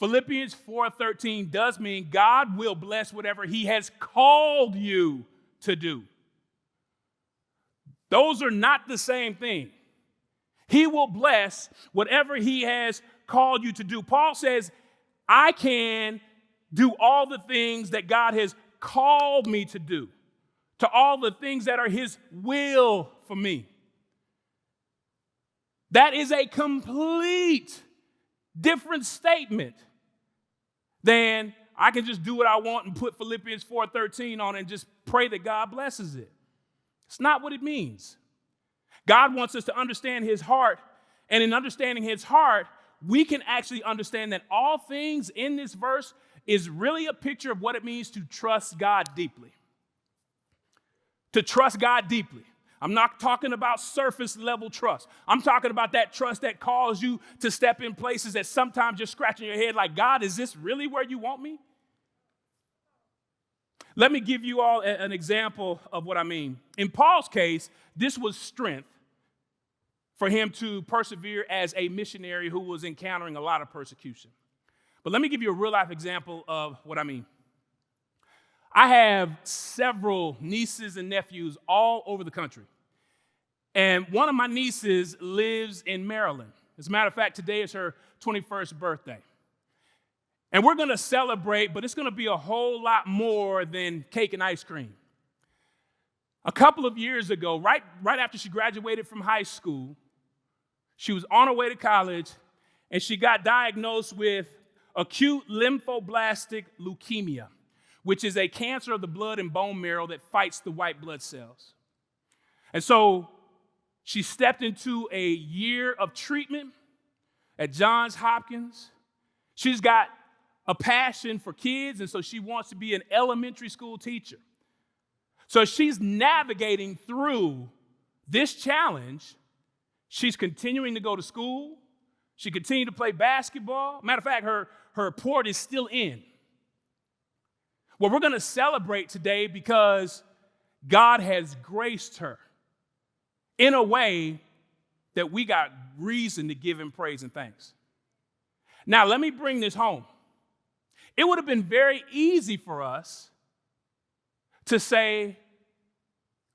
Philippians 4:13 does mean God will bless whatever he has called you to do. Those are not the same thing. He will bless whatever he has called you to do. Paul says, I can do all the things that God has called me to do, to all the things that are his will for me. That is a complete different statement than I can just do what I want and put Philippians 4:13 on it and just pray that God blesses it. It's not what it means. God wants us to understand his heart, and in understanding his heart, we can actually understand that all things in this verse is really a picture of what it means to trust God deeply. To trust God deeply. I'm not talking about surface level trust. I'm talking about that trust that calls you to step in places that sometimes you're scratching your head like, God, is this really where you want me? Let me give you all an example of what I mean. In Paul's case, this was strength for him to persevere as a missionary who was encountering a lot of persecution. But let me give you a real life example of what I mean. I have several nieces and nephews all over the country. And one of my nieces lives in Maryland. As a matter of fact, today is her 21st birthday. And we're going to celebrate, but it's going to be a whole lot more than cake and ice cream. A couple of years ago, right after she graduated from high school, she was on her way to college, and she got diagnosed with acute lymphoblastic leukemia, which is a cancer of the blood and bone marrow that fights the white blood cells. And so she stepped into a year of treatment at Johns Hopkins. She's got a passion for kids, and so she wants to be an elementary school teacher. So she's navigating through this challenge. She's continuing to go to school. She continued to play basketball. Matter of fact, her report is still in. Well, we're going to celebrate today because God has graced her in a way that we got reason to give him praise and thanks. Now, let me bring this home. It would have been very easy for us to say,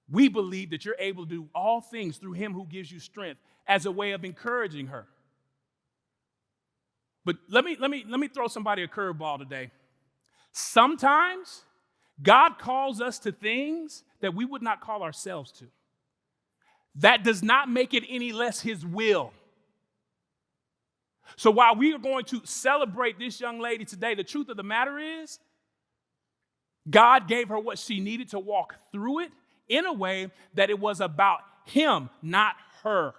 we believe that you're able to do all things through him who gives you strength, as a way of encouraging her. But let me throw somebody a curveball today. Sometimes God calls us to things that we would not call ourselves to. That does not make it any less his will. So while we are going to celebrate this young lady today, the truth of the matter is, God gave her what she needed to walk through it in a way that it was about him, not her.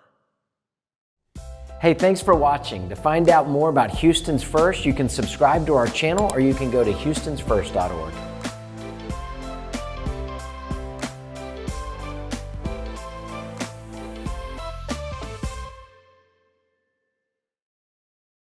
Hey, thanks for watching. To find out more about Houston's First, you can subscribe to our channel or you can go to houstonsfirst.org.